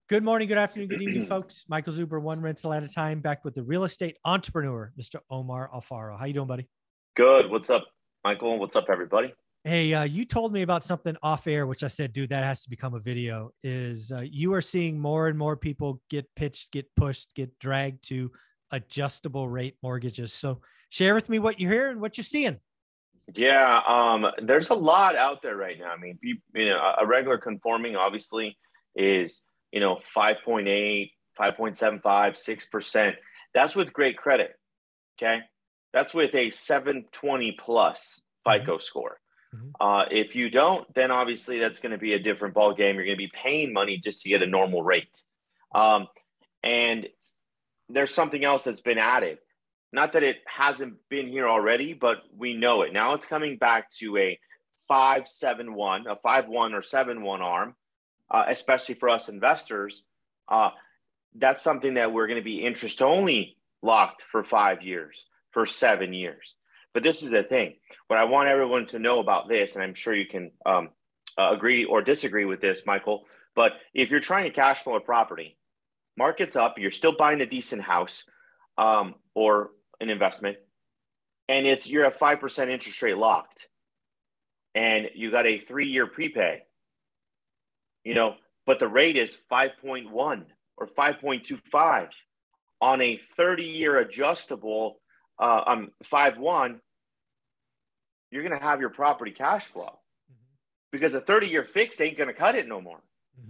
Good morning, good afternoon, good evening, folks. Michael Zuber, one rental at a time, back with the real estate entrepreneur, Mr. Omar Alfaro. How you doing, buddy? Good. What's up, Michael? What's up, everybody? Hey, you told me about something off air, which I said, dude, that has to become a video. You are seeing more and more people get pitched, get pushed, get dragged to adjustable rate mortgages. So share with me what you're hearing, what you're seeing. Yeah, there's a lot out there right now. I mean, a regular conforming obviously is 5.8, 5.75, 6%. That's with great credit. Okay, that's with a 720 plus FICO score. If you don't, then obviously that's going to be a different ball game. You're going to be paying money just to get a normal rate. And there's something else that's been added. Not that it hasn't been here already, but we know it. Now it's coming back to a 5.71, a 5.1 or 7.1 arm, especially for us investors. That's something that we're going to be interest only locked for 5 years, for 7 years. But this is the thing. What I want everyone to know about this, and I'm sure you can agree or disagree with this, Michael, but if you're trying to cash flow a property, market's up, you're still buying a decent house or an investment, and you're at 5% interest rate locked, and you got a 3-year prepay, but the rate is 5.1 or 5.25 on a 30-year adjustable 5.1, you're going to have your property cash flow because a 30-year fixed ain't going to cut it no more.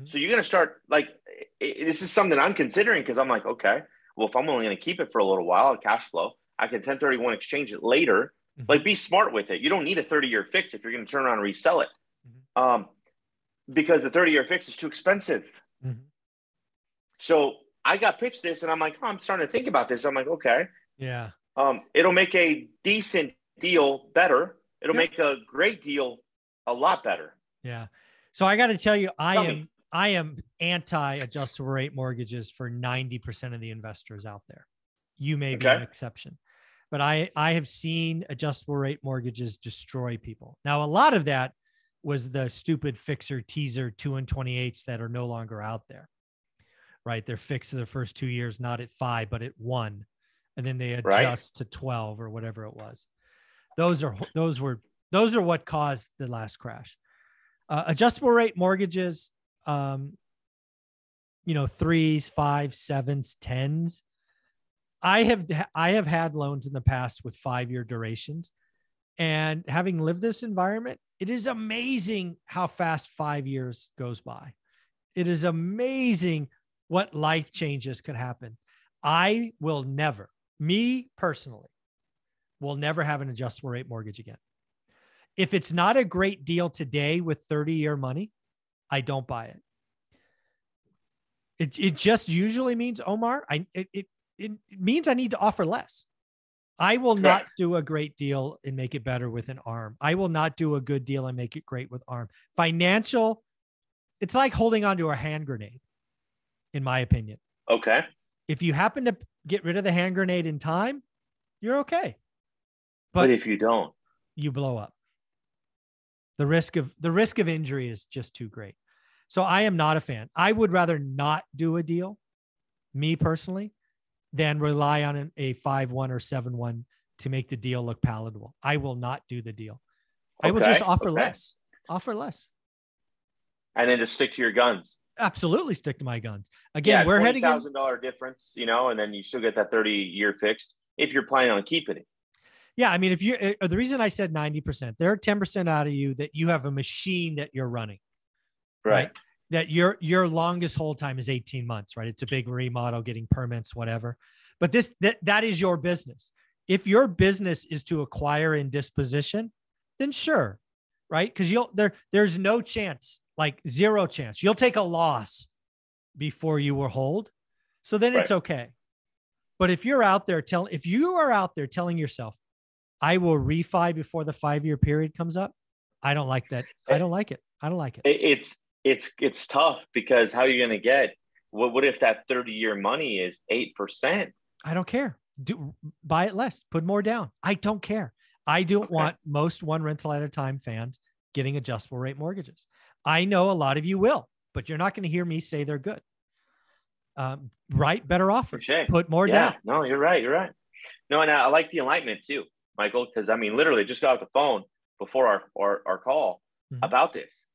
So you're going to start this is something I'm considering because I'm like, okay, well, if I'm only going to keep it for a little while, cash flow, I can 1031 exchange it later. Be smart with it. You don't need a 30-year fix if you're going to turn around and resell it because the 30-year fix is too expensive. So I got pitched this and I'm like, I'm starting to think about this. I'm like, okay. Yeah. It'll make a decent deal better. It'll make a great deal a lot better. Yeah. So I got to tell you, I am anti-adjustable rate mortgages for 90% of the investors out there. You may be an exception, but I have seen adjustable rate mortgages destroy people. Now, a lot of that was the stupid fixer teaser 2 and 28s that are no longer out there, right? They're fixed for the first 2 years, not at 5, but at 1. And then they adjust to 12 or whatever it was. Those are what caused the last crash. Adjustable rate mortgages, 3s, 5s, 7s, 10s. I have had loans in the past with 5-year durations, and having lived this environment, it is amazing how fast 5 years goes by. It is amazing what life changes could happen. I will never, me personally, will never have an adjustable rate mortgage again. If it's not a great deal today with 30-year money, I don't buy it. It just usually means, Omar, it means I need to offer less. I will not do a great deal and make it better with an ARM. I will not do a good deal and make it great with ARM. Financial, it's like holding onto a hand grenade, in my opinion. Okay. If you happen to get rid of the hand grenade in time, you're okay. But if you don't, you blow up. The risk of injury is just too great. So I am not a fan. I would rather not do a deal, me personally, than rely on a 5.1 or 7.1 to make the deal look palatable. I will not do the deal. I will just offer less. Offer less. And then just stick to your guns. Absolutely stick to my guns. Again, we're heading $20,000 difference, and then you still get that 30-year fixed if you're planning on keeping it. Yeah, I mean, the reason I said 90%, there are 10% out of you that you have a machine that you're running, right? That your longest hold time is 18 months, right? It's a big remodel, getting permits, whatever. But that is your business. If your business is to acquire and disposition, then sure, right? Because there's no chance, like zero chance. You'll take a loss before you will hold, so then it's okay. But if you are out there telling yourself, I will refi before the 5-year period comes up, I don't like that. I don't like it. It's tough because how are you going to get, what if that 30-year money is 8%? I don't care. Buy it less, put more down. I don't care. I don't want most one rental at a time fans getting adjustable rate mortgages. I know a lot of you will, but you're not going to hear me say they're good. Write better offers, Touché. put more down. No, you're right. You're right. No, and I like the alignment too, Michael, because I mean, literally just got off the phone before our call about this.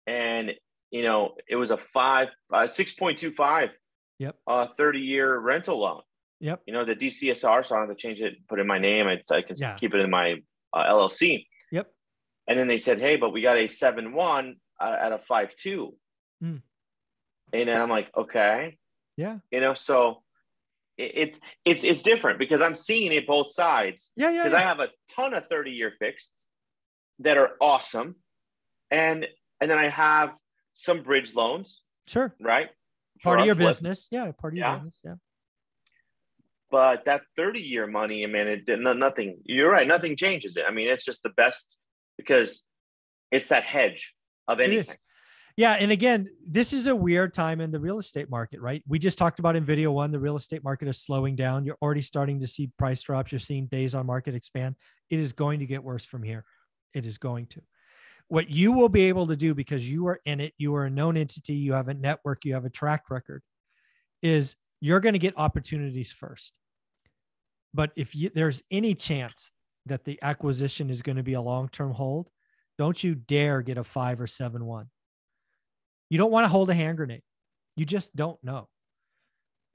And, you know, it was a 6.25 Yep. 30-year rental loan. Yep. You know, the DCSR, so I don't have to change it, put in my name. I can keep it in my LLC. Yep. And then they said, hey, but we got a 7.1 at a 5.2. And then I'm like, okay. Yeah. You know, so it's different because I'm seeing it both sides. Yeah. Because I have a ton of 30-year fixeds that are awesome. And then I have some bridge loans. Sure. Right. Part of your business. Yeah. Part of your business. Yeah. But that 30-year money, I mean, nothing, you're right. Nothing changes it. I mean, it's just the best because it's that hedge of anything. Yeah. And again, this is a weird time in the real estate market, right? We just talked about in video one, the real estate market is slowing down. You're already starting to see price drops. You're seeing days on market expand. It is going to get worse from here. It is going to. What you will be able to do, because you are in it, you are a known entity, you have a network, you have a track record, is you're going to get opportunities first. But if there's any chance that the acquisition is going to be a long-term hold, don't you dare get a 5 or 7.1. You don't want to hold a hand grenade. You just don't know.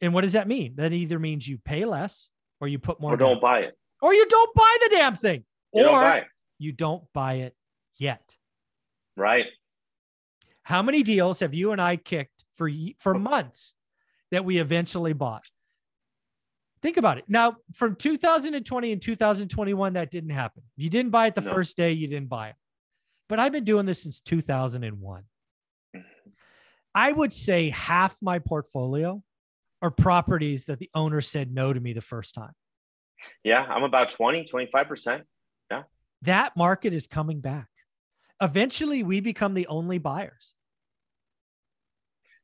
And what does that mean? That either means you pay less or you put more. Or don't buy it. Or you don't buy the damn thing. You don't buy it. You don't buy it yet. Right. How many deals have you and I kicked for months that we eventually bought? Think about it. Now, from 2020 and 2021, that didn't happen. You didn't buy it the first day, you didn't buy it. But I've been doing this since 2001. I would say half my portfolio are properties that the owner said no to me the first time. Yeah, I'm about 25%. Yeah. That market is coming back. Eventually, we become the only buyers.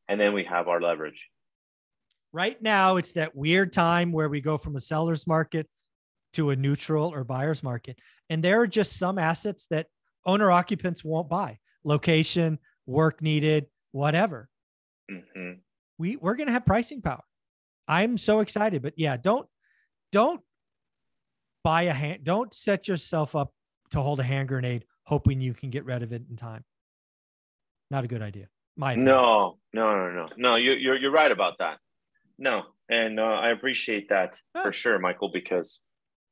And then we have our leverage. Right now, it's that weird time where we go from a seller's market to a neutral or buyer's market. And there are just some assets that owner occupants won't buy. Location, work needed, whatever. We're going to have pricing power. I'm so excited. But yeah, don't buy a hand. Don't set yourself up to hold a hand grenade hoping you can get rid of it in time. Not a good idea. My opinion. No. You're right about that. No, and I appreciate that for sure, Michael, because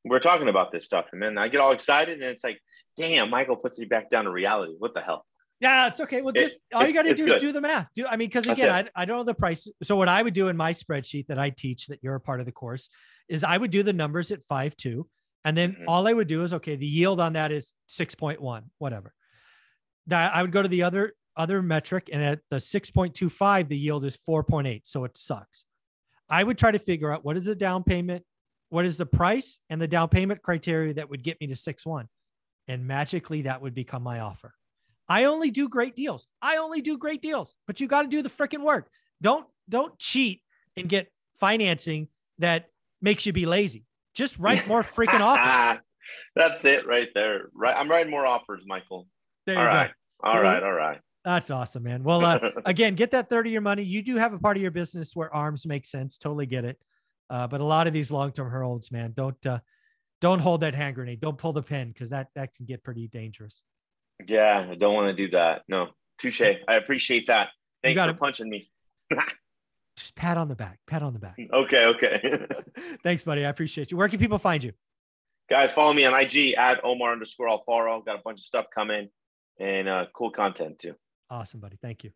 we're talking about this stuff, and then I get all excited, and it's like, damn, Michael puts me back down to reality. What the hell? Yeah, it's okay. Well, just all you got to do is do the math. Because again, I don't know the price. So what I would do in my spreadsheet that I teach, that you're a part of the course, is I would do the numbers at 5.2, and then all I would do is, okay, the yield on that is 6.1, whatever. That I would go to the other metric, and at the 6.25, the yield is 4.8, so it sucks. I would try to figure out what is the down payment, what is the price and the down payment criteria that would get me to 6.1. And magically that would become my offer. I only do great deals. But you got to do the freaking work. Don't cheat and get financing that makes you be lazy. Just write more freaking offers. That's it right there. Right. I'm writing more offers, Michael. There you go. All right. That's awesome, man. Well, again, get that 30-year money. You do have a part of your business where arms make sense. Totally get it. But a lot of these long-term holds, man, don't hold that hand grenade. Don't pull the pin, because that can get pretty dangerous. Yeah, I don't want to do that. No, touche. I appreciate that. Thanks for punching me. Just pat on the back. Okay. Thanks, buddy. I appreciate you. Where can people find you? Guys, follow me on IG at Omar_Alfaro. Got a bunch of stuff coming and cool content too. Awesome, buddy. Thank you.